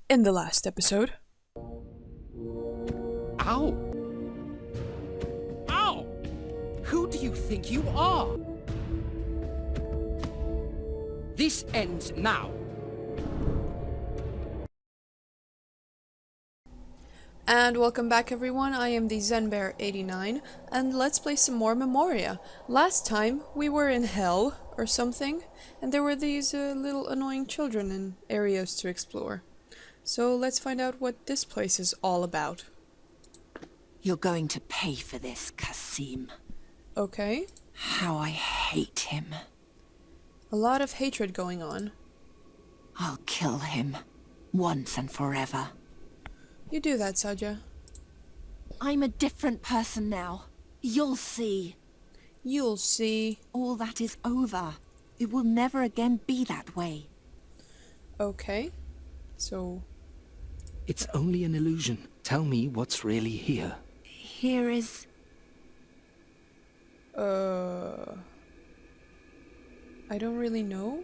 In the last episode. Ow! Ow! Who do you think you are? This ends now. And welcome back everyone, I am the ZenBear89, and let's play some more Memoria. Last time we were in hell, or something, and there were these little annoying children and areas to explore. So let's find out what this place is all about. You're going to pay for this, Kasim. Okay. How I hate him. A lot of hatred going on. I'll kill him, once and forever. You do that, Sadja. I'm a different person now. You'll see. You'll see. All that is over. It will never again be that way. Okay. So... It's only an illusion. Tell me what's really here. Here is... I don't really know.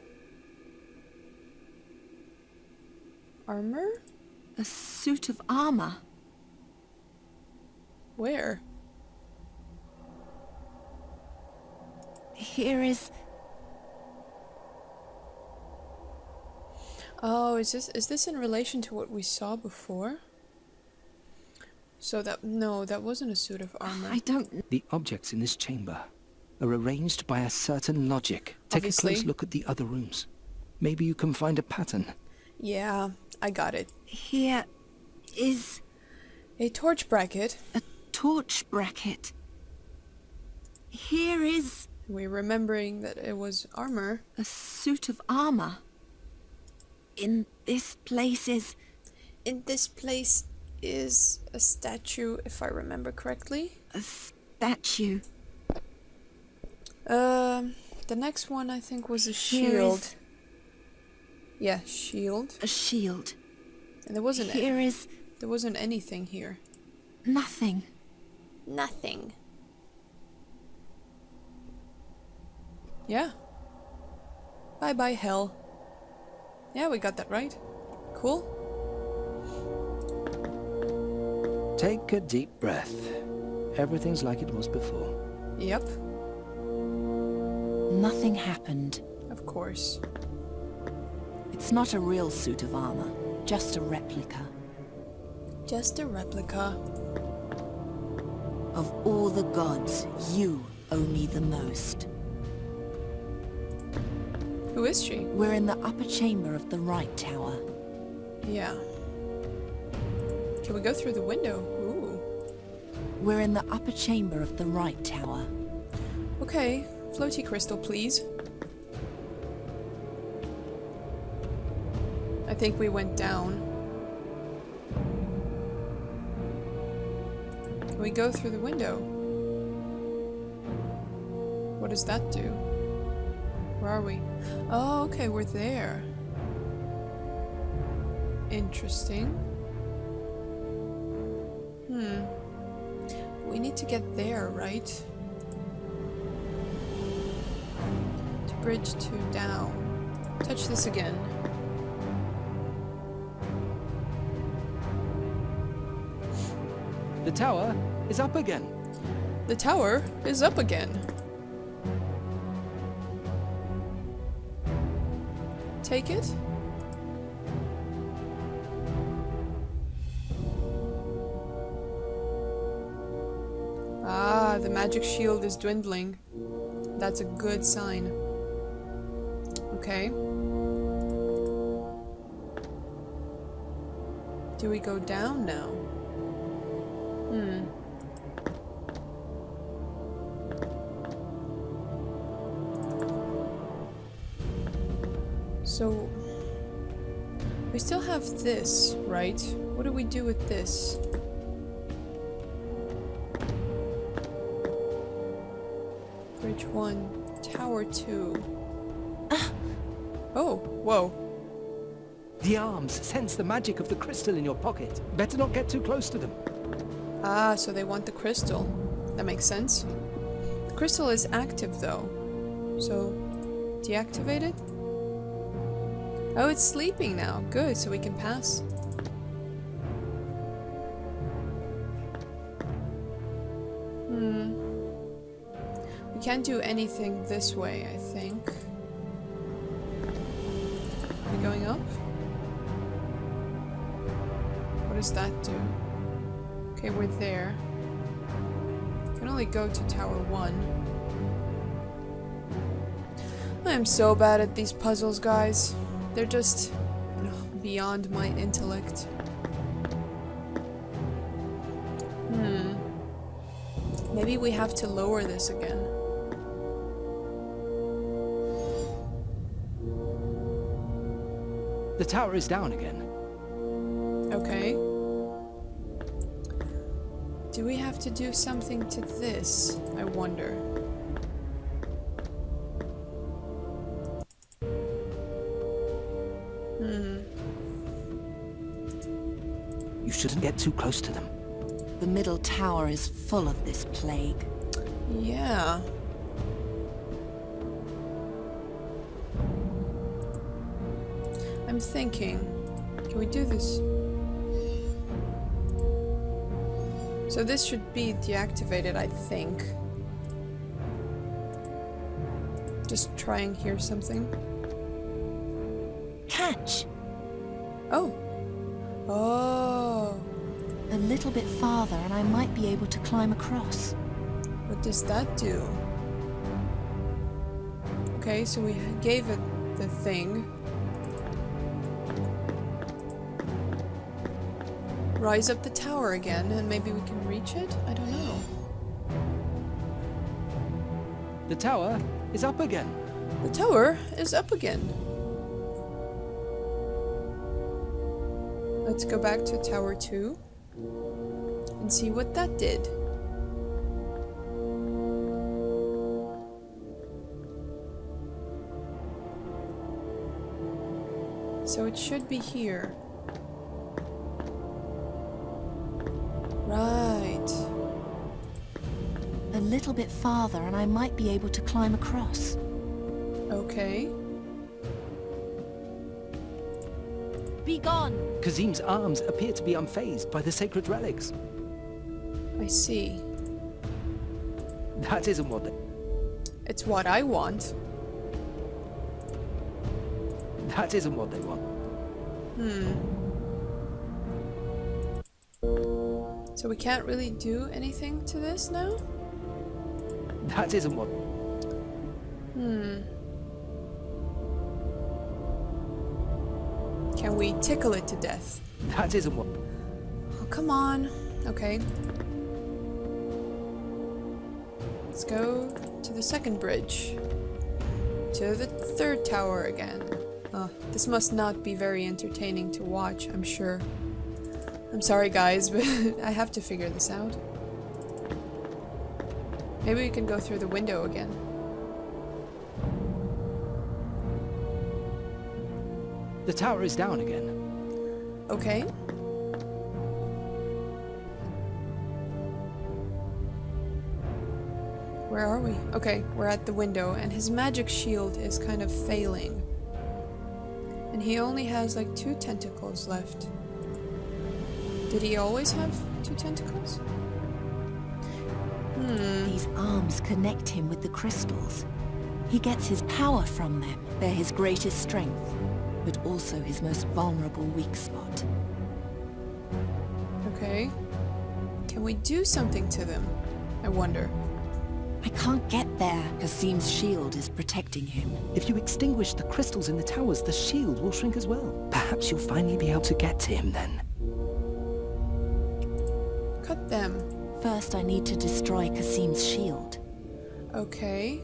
Armor? a suit of armor. Where? Here is... Oh, is this in relation to what we saw before? So that wasn't a suit of armor. I don't... The objects in this chamber are arranged by a certain logic. Take Obviously. a close look at the other rooms. Maybe you can find a pattern. Yeah, I got it. Here is... A torch bracket. a torch bracket. Here is... We're remembering that it was armor. a suit of armor. In this place is... In this place is a statue, if I remember correctly. a statue. The next one I think was a Here shield. is- Yeah, shield. a shield. And there wasn't Here is... there wasn't anything here. nothing. Nothing. Yeah. Bye bye hell. Yeah, we got that right. Cool. Take a deep breath. Everything's like it was before. Yep, Nothing happened. of course. It's not a real suit of armor, just a replica. Just a replica. Of all the gods, you owe me the most. Who is she? We're in the upper chamber of the right tower. Yeah. Can we go through the window? Ooh. We're in the upper chamber of the right tower. Okay, floaty crystal, please. I think we went down. Can we go through the window? What does that do? Where are we? Oh, okay, we're there. Interesting. We need to get there, right? To bridge to down. Touch this again. The tower is up again. The tower is up again. Take it? Ah, the magic shield is dwindling. That's a good sign. Okay. Do we go down now? So, we still have this, right? What do we do with this? Bridge 1, Tower 2. Oh, whoa. The arms sense the magic of the crystal in your pocket. Better not get too close to them. Ah, so they want the crystal. That makes sense. The crystal is active though. So, deactivate it? Oh, it's sleeping now. Good, so we can pass. We can't do anything this way, I think. Are we going up? What does that do? Okay, we're there. We can only go to Tower 1. I am so bad at these puzzles, guys. They're just beyond my intellect. Maybe we have to lower this again. The tower is down again. Okay. Do we have to do something to this? I wonder. You shouldn't get too close to them. The middle tower is full of this plague. Yeah. I'm thinking, can we do this? So this should be deactivated, I think. Just try and hear something. Catch! Oh. Oh. A little bit farther and I might be able to climb across. What does that do? Okay, so we gave it the thing. Rise up the tower again, and maybe we can reach it? I don't know. The tower is up again. The tower is up again. Let's go back to Tower 2 and see what that did. So it should be here. Right. A little bit farther and I might be able to climb across. Okay. Be gone! Kazim's arms appear to be unfazed by the sacred relics. I see. That isn't what they... It's what I want. That isn't what they want. So we can't really do anything to this now? That isn't what... Can we tickle it to death? That isn't what... Oh, come on. Okay. Let's go to the second bridge. To the third tower again. Oh, this must not be very entertaining to watch, I'm sure. I'm sorry guys, but I have to figure this out. Maybe we can go through the window again. The tower is down again. Okay. Where are we? Okay, we're at the window, and his magic shield is kind of failing. And he only has like 2 tentacles left. Did he always have 2 tentacles? These arms connect him with the crystals. He gets his power from them. They're his greatest strength, but also his most vulnerable weak spot. Okay. Can we do something to them? I wonder. I can't get there. Kazim's shield is protecting him. If you extinguish the crystals in the towers, the shield will shrink as well. Perhaps you'll finally be able to get to him then. Cut them. First, I need to destroy Kazim's shield. Okay.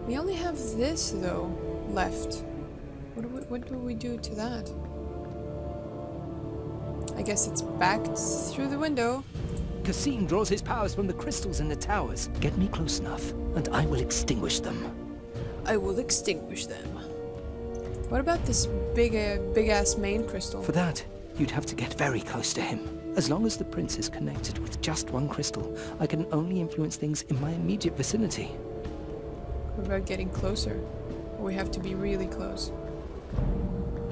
We only have this, though, left. What do we do to that? I guess it's back through the window. Kazim draws his powers from the crystals in the towers. Get me close enough, and I will extinguish them. I will extinguish them. What about this big-ass main crystal? For that, you'd have to get very close to him. As long as the prince is connected with just one crystal, I can only influence things in my immediate vicinity. What about getting closer? Or we have to be really close?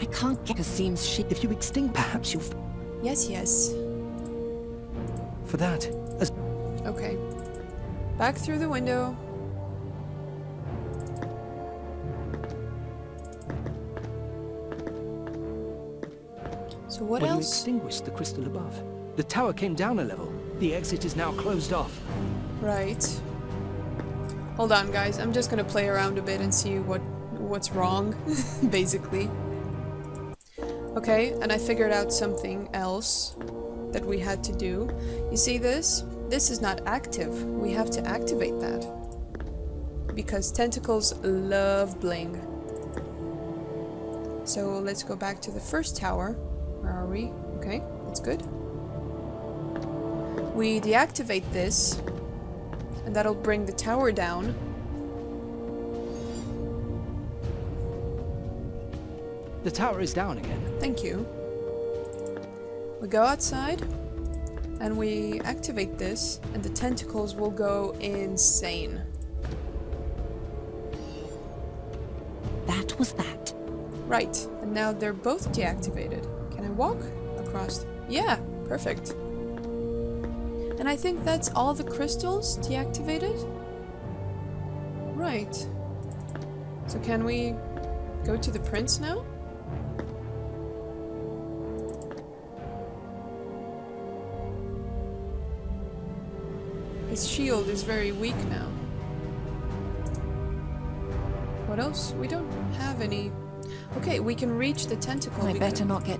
I can't get Kasim's ship. If you extinct, perhaps you'll... Yes, yes. For that, as... Okay. Back through the window. So what when you else? extinguished the crystal above, the tower came down a level. The exit is now closed off. Right. Hold on, guys. I'm just gonna play around a bit and see what's wrong, basically. Okay, and I figured out something else that we had to do. You see this? This is not active. We have to activate that. Because tentacles love bling. So let's go back to the first tower. Where are we? Okay, that's good. We deactivate this, and that'll bring the tower down. The tower is down again. Thank you. We go outside, and we activate this, and the tentacles will go insane. That was that. Right, and now they're both deactivated. Can I walk across? Yeah, perfect. And I think that's all the crystals deactivated? Right. So can we go to the prince now? His shield is very weak now. What else? We don't have any... Okay, we can reach the tentacle. I better not get...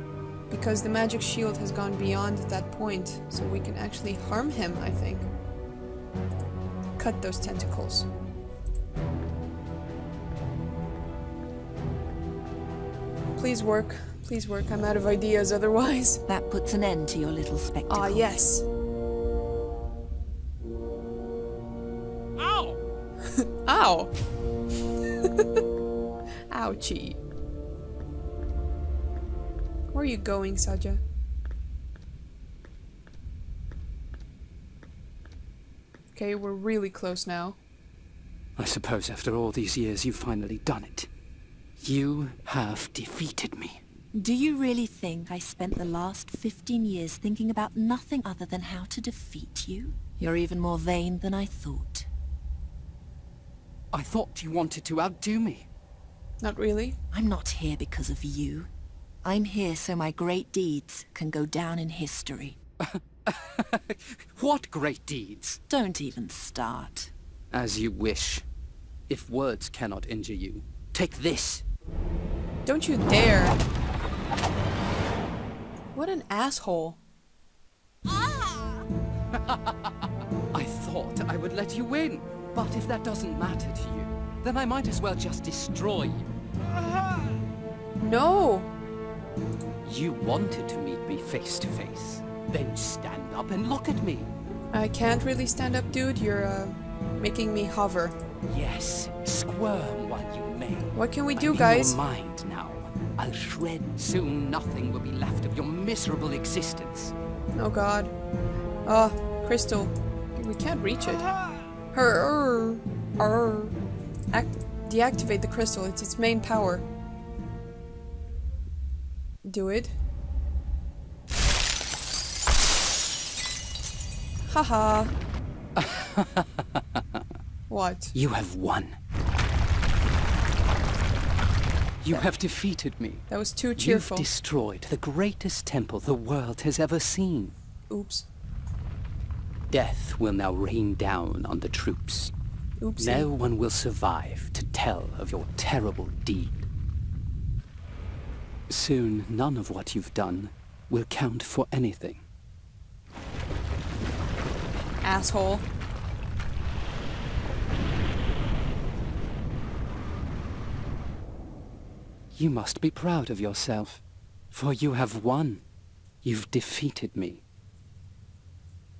Because the magic shield has gone beyond that point, so we can actually harm him, I think. Cut those tentacles. Please work. Please work. I'm out of ideas otherwise. That puts an end to your little spectacle. Ah, yes. Ow! Ow! Ouchie. Where are you going, Sadja? Okay, we're really close now. I suppose after all these years you've finally done it. You have defeated me. Do you really think I spent the last 15 years thinking about nothing other than how to defeat you? You're even more vain than I thought. I thought you wanted to outdo me. Not really. I'm not here because of you. I'm here so my great deeds can go down in history. What great deeds? Don't even start. As you wish. If words cannot injure you, take this. Don't you dare. What an asshole. I thought I would let you win. But if that doesn't matter to you, then I might as well just destroy you. No. You wanted to meet me face to face. Then stand up and look at me. I can't really stand up, dude. You're, making me hover. Yes, squirm while you may. What can we do, I'm guys? in your mind now. I'll shred. Soon nothing will be left of your miserable existence. Oh god. Oh, crystal. We can't reach it. Deactivate the crystal. It's its main power. Do it. Haha. What? You have won. You have defeated me. That was too cheerful. You've destroyed the greatest temple the world has ever seen. Oops. Death will now rain down on the troops. Oopsie. No one will survive to tell of your terrible deed. Soon, none of what you've done will count for anything. Asshole. You must be proud of yourself, for you have won. You've defeated me.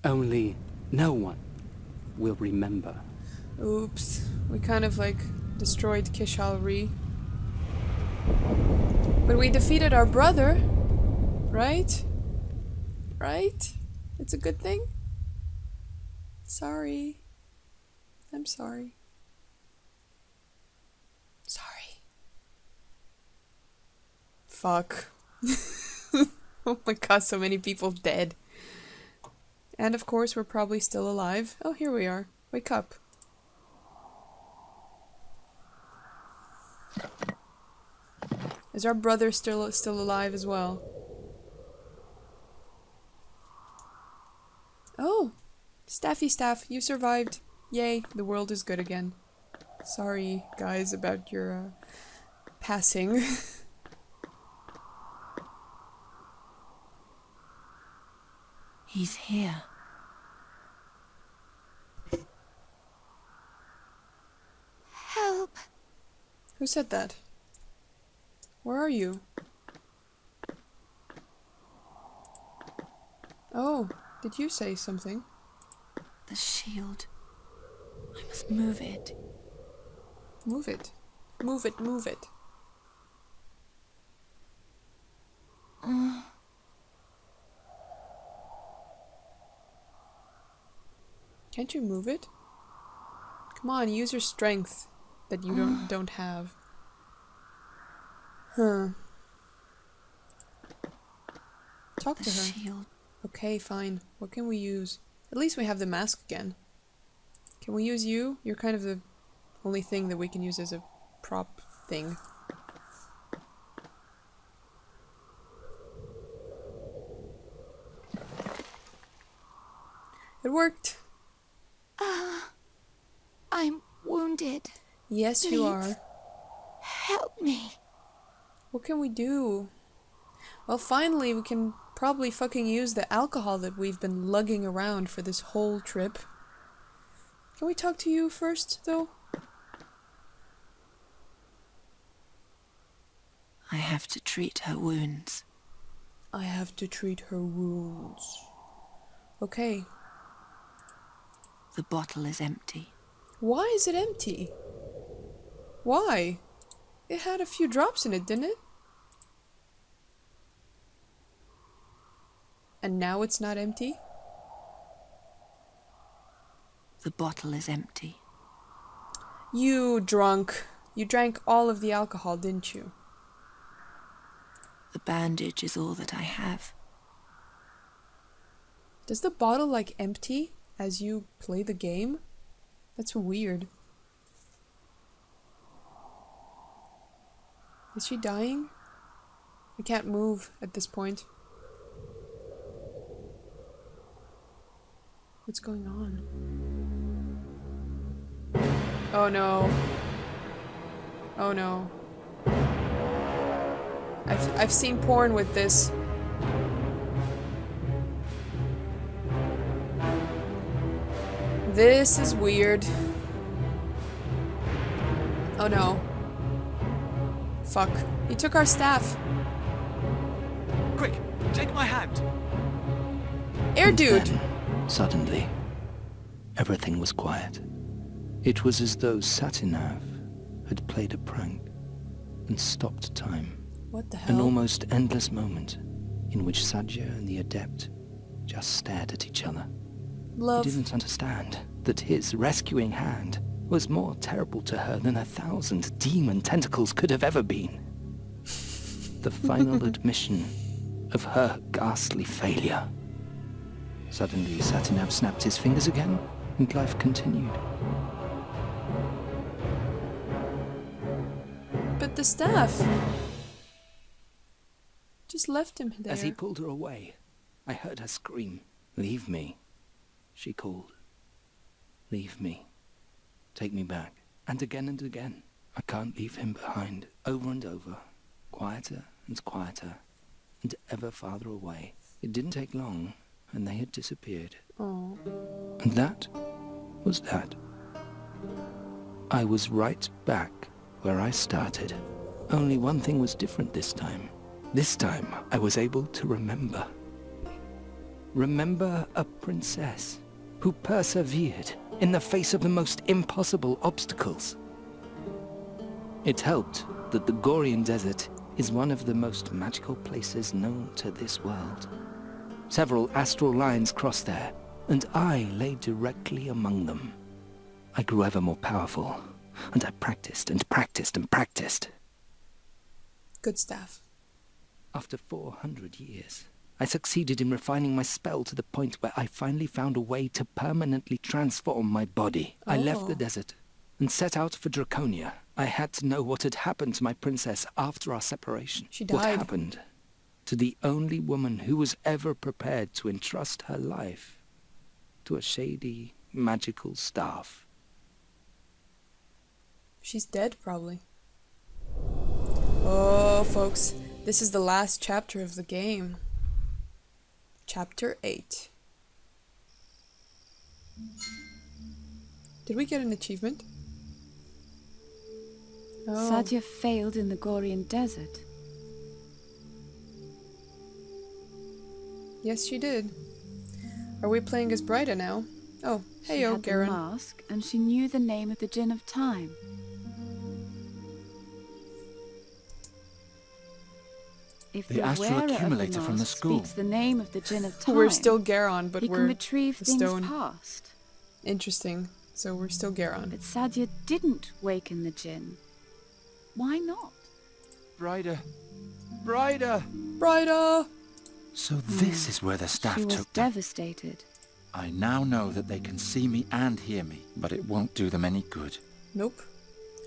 Only no one will remember. Oops. We kind of like destroyed Kishalri. But we defeated our brother. Right? Right? It's a good thing? Sorry. I'm sorry. Sorry. Fuck. Oh my god, so many people dead. And of course we're probably still alive. Oh, here we are. Wake up. Is our brother still alive as well? Oh! Staffy staff, you survived. Yay, the world is good again. Sorry, guys, about your passing. He's here. Help! Who said that? Where are you? Oh, did you say something? The shield. I must move it. Move it. Move it, move it. Can't you move it? Come on, use your strength that you don't have. Huh. Talk The to her. shield. Okay, fine. What can we use? At least we have the mask again. Can we use you? You're kind of the only thing that we can use as a prop thing. It worked. I'm wounded. Yes, you are. Help me. What can we do? Well, finally we can probably fucking use the alcohol that we've been lugging around for this whole trip. Can we talk to you first, though? I have to treat her wounds. I have to treat her wounds. Okay. The bottle is empty. Why is it empty? Why? It had a few drops in it, didn't it? And now it's not empty? The bottle is empty. You drunk. You drank all of the alcohol, didn't you? The bandage is all that I have. Does the bottle like empty as you play the game? That's weird. Is she dying? I can't move at this point. What's going on? Oh no. Oh no. I've seen porn with this. This is weird. Oh no. Fuck. He took our staff. Quick, take my hand. Air And dude. then, suddenly, everything was quiet. It was as though Satinav had played a prank and stopped time. What the hell? An almost endless moment in which Sadja and the Adept just stared at each other. Love. He didn't understand that his rescuing hand was more terrible to her than 1,000 demon tentacles could have ever been. The final admission of her ghastly failure. Suddenly, Satinav snapped his fingers again, and life continued. But the staff just left him there. As he pulled her away, I heard her scream, "Leave me," she called. "Leave me. Take me back." And again, I can't leave him behind, over and over, quieter and quieter, and ever farther away. It didn't take long, and they had disappeared. Oh. And that was that. I was right back where I started. Only one thing was different this time. This time, I was able to remember. Remember a princess who persevered in the face of the most impossible obstacles. It helped that the Gorian Desert is one of the most magical places known to this world. Several astral lines cross there, and I lay directly among them. I grew ever more powerful, and I practiced and practiced and practiced. Good staff. After 400 years, I succeeded in refining my spell to the point where I finally found a way to permanently transform my body. I left the Oh. desert and set out for Draconia. I had to know what had happened to my princess after our separation. She What died. happened to the only woman who was ever prepared to entrust her life to a shady, magical staff. She's dead, probably. Oh, folks, this is the last chapter of the game. Chapter 8. Did we get an achievement? Oh. Sadja failed in the Gorian Desert. Yes, she did. Are we playing as Bryda now? Oh, She heyo, had the Garen. mask, and she knew the name of the Djinn of Time. If The the astral wearer of accumulator the from the mask school. speaks the name of the Djinn of Time, We're still Garon, but he can we're retrieve the things stone. past. Interesting. So we're still Garon. But Sadja didn't waken the Djinn. Why not? Bryda! Bryda! Bryda! So this is where the staff She was took them. devastated. I now know that they can see me and hear me, but it won't do them any good. Nope.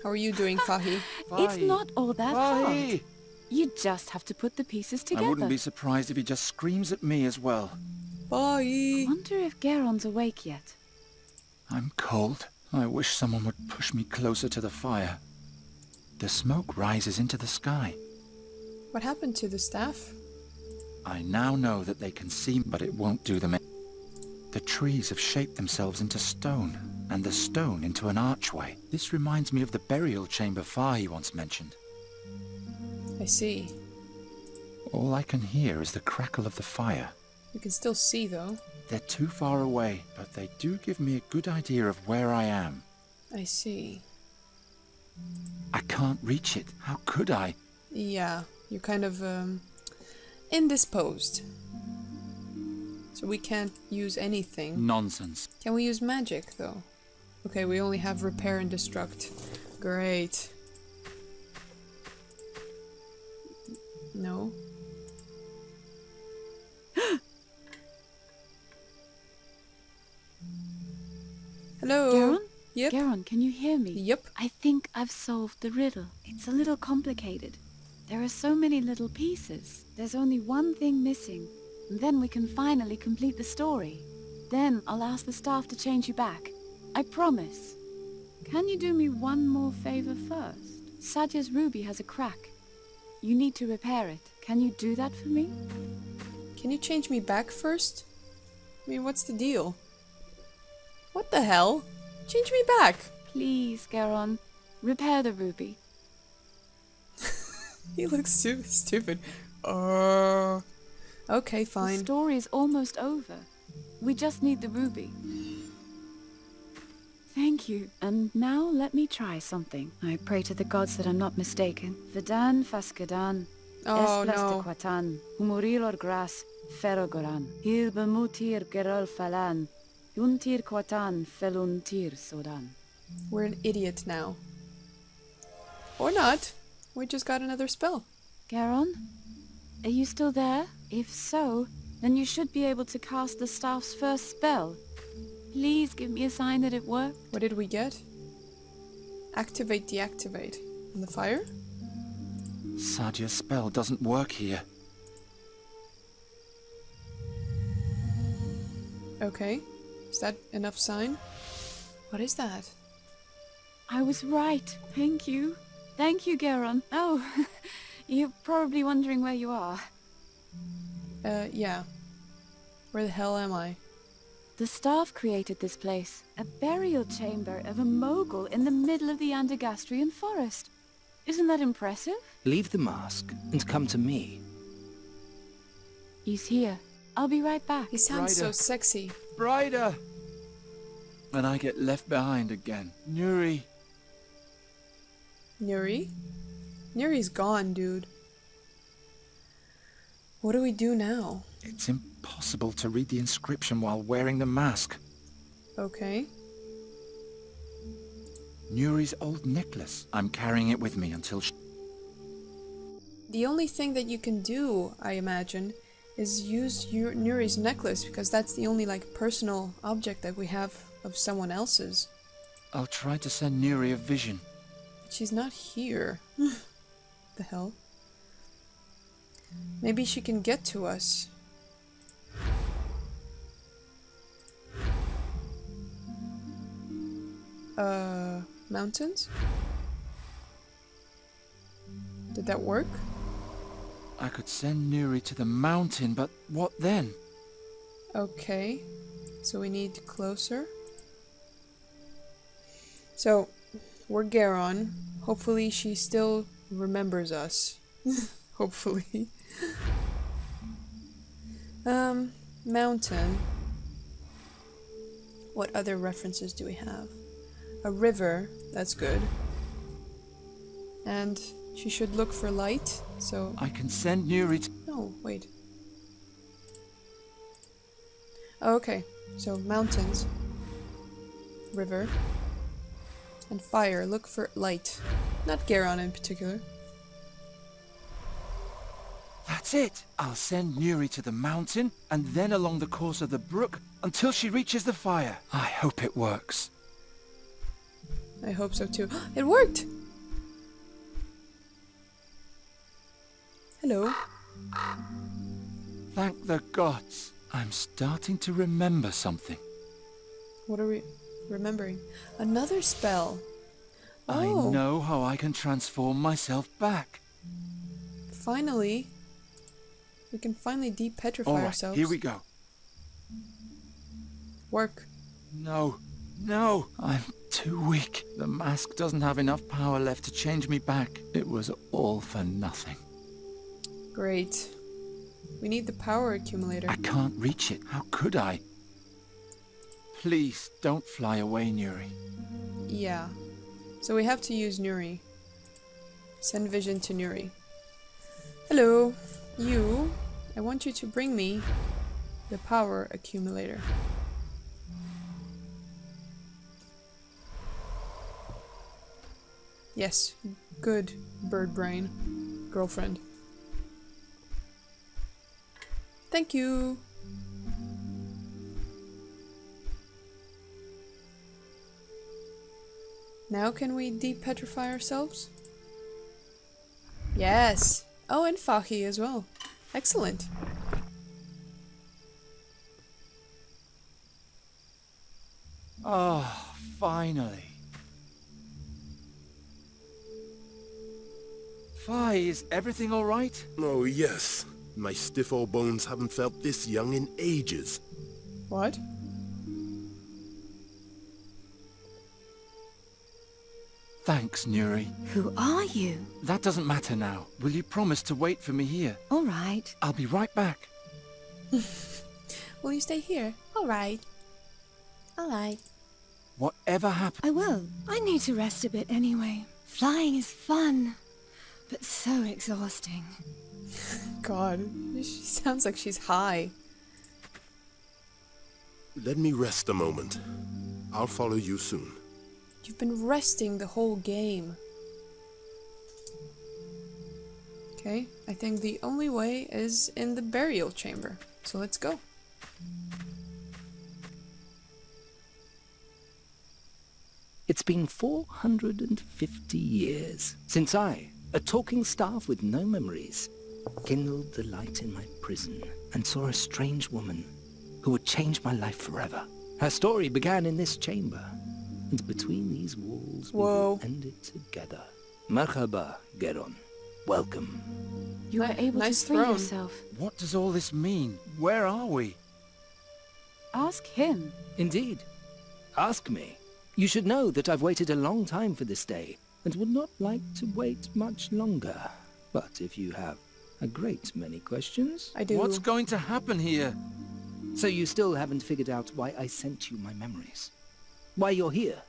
How are you doing, Fahi? It's not all that hard. Fahi! You just have to put the pieces together. I wouldn't be surprised if he just screams at me as well. Bye! Wonder if Garon's awake yet. I'm cold. I wish someone would push me closer to the fire. The smoke rises into the sky. What happened to the staff? I now know that they can see, but it won't do them any. The trees have shaped themselves into stone, and the stone into an archway. This reminds me of the burial chamber Fahi once mentioned. I see. All I can hear is the crackle of the fire. You can still see, though. They're too far away, but they do give me a good idea of where I am. I see. I can't reach it. How could I? Yeah, you're kind of, indisposed. So we can't use anything. Nonsense. Can we use magic, though? Okay, we only have repair and destruct. Great. No. Hello. Garon? Yep. Garon, can you hear me? Yep. I think I've solved the riddle. It's a little complicated. There are so many little pieces. There's only one thing missing. And then we can finally complete the story. Then I'll ask the staff to change you back. I promise. Can you do me one more favor first? Sadja's ruby has a crack. You need to repair it. Can you do that for me? Can you change me back first? I mean, what's the deal? What the hell? Change me back! Please, Garon. Repair the ruby. He looks stupid. Okay, The fine. story is almost over. We just need the ruby. Thank you. And now let me try something. I pray to the gods that I'm not mistaken. Vedan faskadan. Oh, Esplasta no. quatan. Humurilor gras. Ferogoran. Hil bemutir gerol falan. Yuntir quatan feluntir sodan. We're an idiot now. Or not. We just got another spell. Garon? Are you still there? If so, then you should be able to cast the staff's first spell. Please give me a sign that it worked. What did we get? Activate, deactivate. And the fire? Sadja's spell doesn't work here. Okay. Is that enough sign? What is that? I was right. Thank you. Thank you, Garon. Oh, you're probably wondering where you are. Yeah. Where the hell am I? The staff created this place. A burial chamber of a mogul in the middle of the Andergastrian forest. Isn't that impressive? Leave the mask and come to me. He's here. I'll be right back. He sounds so Bryda. sexy. Bryda! And I get left behind again. Nuri! Nuri? Nuri's gone, dude. What do we do now? It's impossible to read the inscription while wearing the mask. Okay. Nuri's old necklace. I'm carrying it with me until the only thing that you can do, I imagine, is use Nuri's necklace, because that's the only like personal object that we have of someone else's. I'll try to send Nuri a vision. But she's not here. The hell? Maybe she can get to us. Mountains? Did that work? I could send Nuri to the mountain, but what then? Okay, so we need closer. So, we're Garon. Hopefully she still remembers us. Hopefully. Mountain. What other references do we have? A river, that's good. And she should look for light, so... I can send Nuri to... No, wait. Oh, okay, so mountains, river, and fire. Look for light. Not Garon in particular. That's it! I'll send Nuri to the mountain, and then along the course of the brook, until she reaches the fire. I hope it works. I hope so too. It worked! Hello. Thank the gods. I'm starting to remember something. What are we remembering? Another spell. I Oh, know how I can transform myself back. finally. We can finally de-petrify All right, ourselves. here we go. Work. No, no, I'm too weak. The mask doesn't have enough power left to change me back. It was all for nothing. Great. We need the power accumulator. I can't reach it. How could I? Please don't fly away, Nuri. Yeah. So we have to use Nuri. Send vision to Nuri. Hello. You. I want you to bring me the power accumulator. Yes. Good, bird brain. Girlfriend. Thank you. Now can we de-petrify ourselves? Yes. Oh, and Fahi as well. Excellent. Oh, finally. Fi, is everything all right? Oh, yes. My stiff old bones haven't felt this young in ages. What? Thanks, Nuri. Who are you? That doesn't matter now. Will you promise to wait for me here? All right. I'll be right back. Will you stay here? Alright. Alright. Whatever happens... I will. I need to rest a bit anyway. Flying is fun, but so exhausting. God, she sounds like she's high. Let me rest a moment. I'll follow you soon. You've been resting the whole game. Okay, I think the only way is in the burial chamber. So let's go. It's been 450 years since I, a talking staff with no memories, kindled the light in my prison and saw a strange woman who would change my life forever. Her story began in this chamber, and between these walls we will end it together. Merhaba, Geron. Welcome. You were able Nice to free throne. yourself. What does all this mean? Where are we? Ask him. Indeed. Ask me. You should know that I've waited a long time for this day, and would not like to wait much longer. But if you have a great many questions... I do. What's going to happen here? So you still haven't figured out why I sent you my memories? Why you're here?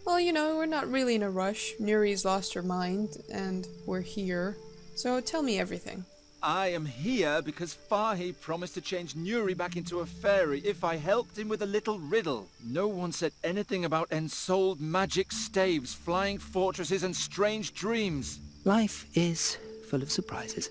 Well, you know, we're not really in a rush. Nuri's lost her mind, and we're here. So tell me everything. I am here because Fahi promised to change Nuri back into a fairy if I helped him with a little riddle. No one said anything about ensouled magic staves, flying fortresses, and strange dreams. Life is full of surprises,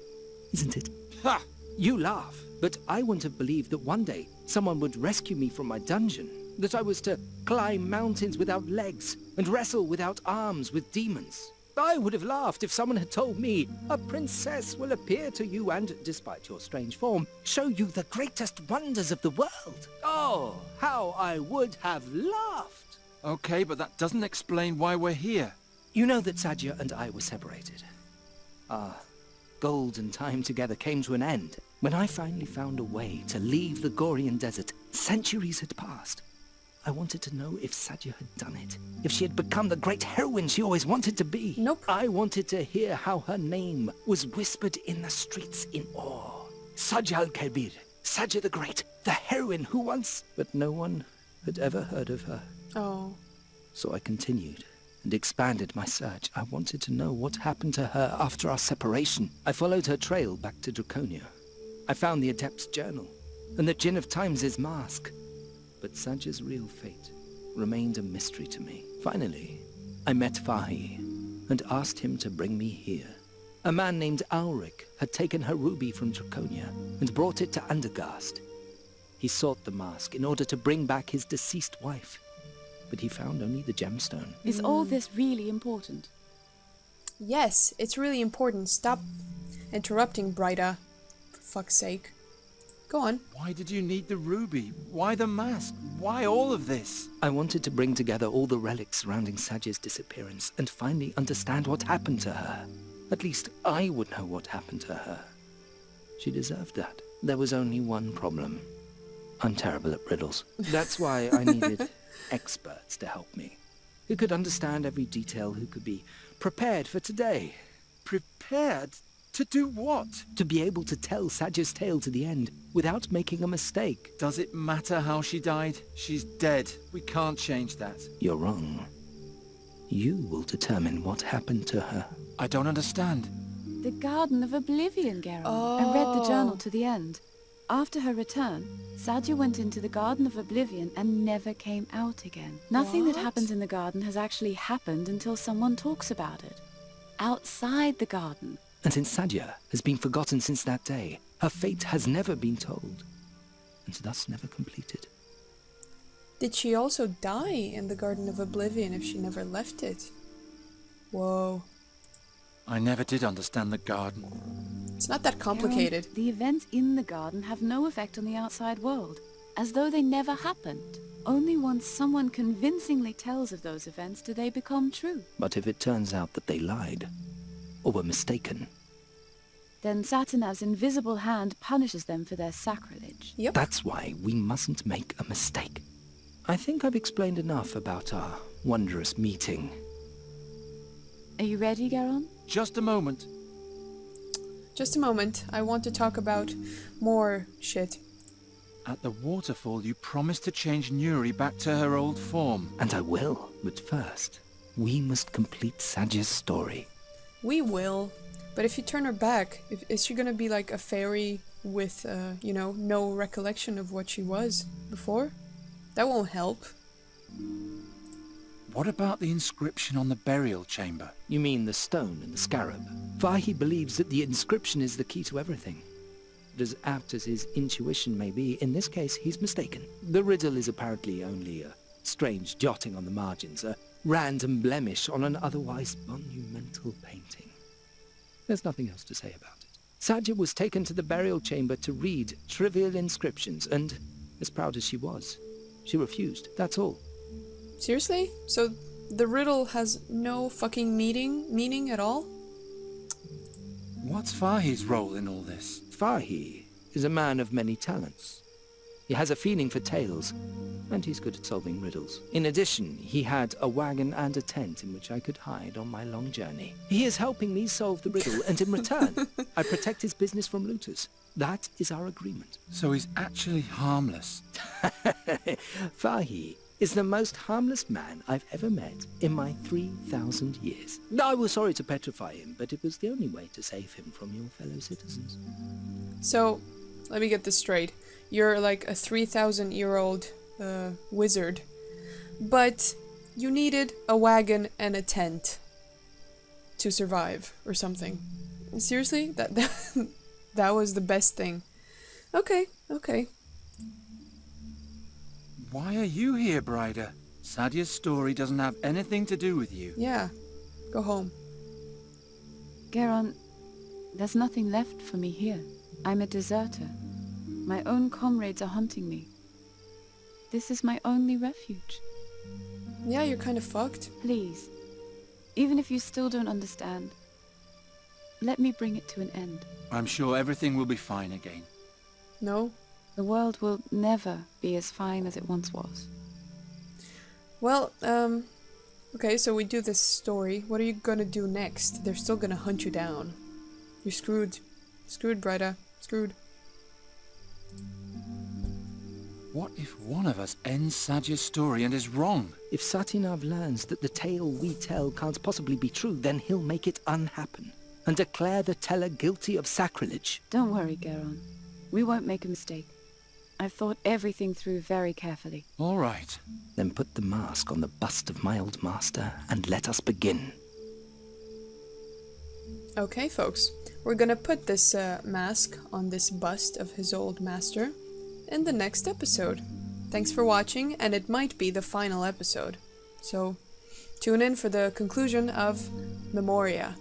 isn't it? Ha! You laugh, but I wouldn't have believed that one day someone would rescue me from my dungeon, that I was to climb mountains without legs and wrestle without arms with demons. I would have laughed if someone had told me a princess will appear to you and, despite your strange form, show you the greatest wonders of the world. Oh, how I would have laughed! Okay, but that doesn't explain why we're here. You know that Sadja and I were separated. Our golden time together came to an end when I finally found a way to leave the Gorian Desert. Centuries had passed. I wanted to know if Sadja had done it, if she had become the great heroine she always wanted to be. Nope. I wanted to hear how her name was whispered in the streets in awe. Sadja al-Kabir, Sadja the Great, the heroine who once... But no one had ever heard of her. Oh. So I continued and expanded my search. I wanted to know what happened to her after our separation. I followed her trail back to Draconia. I found the Adept's journal and the Djinn of Times' mask. But Sadja's real fate remained a mystery to me. Finally, I met Fahi and asked him to bring me here. A man named Ulrich had taken her ruby from Draconia and brought it to Undergast. He sought the mask in order to bring back his deceased wife, but he found only the gemstone. Is all this really important? Yes, it's really important. Stop interrupting, Brida. For fuck's sake. Go on. Why did you need the ruby? Why the mask? Why all of this? I wanted to bring together all the relics surrounding Sadja's disappearance and finally understand what happened to her. At least I would know what happened to her. She deserved that. There was only one problem. I'm terrible at riddles. That's why I needed experts to help me. Who could understand every detail, who could be prepared for today. Prepared? To do what? To be able to tell Sadja's tale to the end without making a mistake. Does it matter how she died? She's dead. We can't change that. You're wrong. You will determine what happened to her. I don't understand. The Garden of Oblivion, Gorian. I read the journal to the end. After her return, Sadja went into the Garden of Oblivion and never came out again. Nothing that happens in the garden has actually happened until someone talks about it. Outside the garden. And since Sadja has been forgotten since that day, her fate has never been told, and thus never completed. Did she also die in the Garden of Oblivion if she never left it? Whoa. I never did understand the garden. It's not that complicated. Gorian, the events in the garden have no effect on the outside world, as though they never happened. Only once someone convincingly tells of those events do they become true. But if it turns out that they lied, or were mistaken, then Satanav's invisible hand punishes them for their sacrilege. Yep. That's why we mustn't make a mistake. I think I've explained enough about our wondrous meeting. Are you ready, Gorian? Just a moment. Just a moment. I want to talk about more shit. At the waterfall, you promised to change Nuri back to her old form. And I will, but first, we must complete Sadja's story. We will. But if you turn her back, is she gonna be like a fairy with, no recollection of what she was before? That won't help. What about the inscription on the burial chamber? You mean the stone and the scarab? Fahi believes that the inscription is the key to everything. But as apt as his intuition may be, in this case he's mistaken. The riddle is apparently only a strange jotting on the margins, a random blemish on an otherwise monumental painting. There's nothing else to say about it. Sadja was taken to the burial chamber to read trivial inscriptions, and as proud as she was, she refused, that's all. Seriously? So the riddle has no fucking meaning at all? What's Fahi's role in all this? Fahi is a man of many talents. He has a feeling for tales, and he's good at solving riddles. In addition, he had a wagon and a tent in which I could hide on my long journey. He is helping me solve the riddle, and in return, I protect his business from looters. That is our agreement. So he's actually harmless. Fahi is the most harmless man I've ever met in my 3,000 years. I was sorry to petrify him, but it was the only way to save him from your fellow citizens. So, let me get this straight. You're like a 3,000-year-old wizard, but you needed a wagon and a tent to survive, or something. Seriously? That was the best thing. Okay. Why are you here, Brider? Sadja's story doesn't have anything to do with you. Yeah. Go home. Gorian, there's nothing left for me here. I'm a deserter. My own comrades are hunting me. This is my only refuge. Yeah, you're kind of fucked. Please, even if you still don't understand, let me bring it to an end. I'm sure everything will be fine again. No? The world will never be as fine as it once was. Well, okay, so we do this story. What are you gonna do next? They're still gonna hunt you down. You're screwed. Screwed, Brida. Screwed. What if one of us ends Sadja's story and is wrong? If Satinav learns that the tale we tell can't possibly be true, then he'll make it unhappen and declare the teller guilty of sacrilege. Don't worry, Gorian. We won't make a mistake. I've thought everything through very carefully. All right. Then put the mask on the bust of my old master and let us begin. Okay, folks. We're gonna put this mask on this bust of his old master in the next episode. Thanks for watching, and it might be the final episode. So, tune in for the conclusion of Memoria.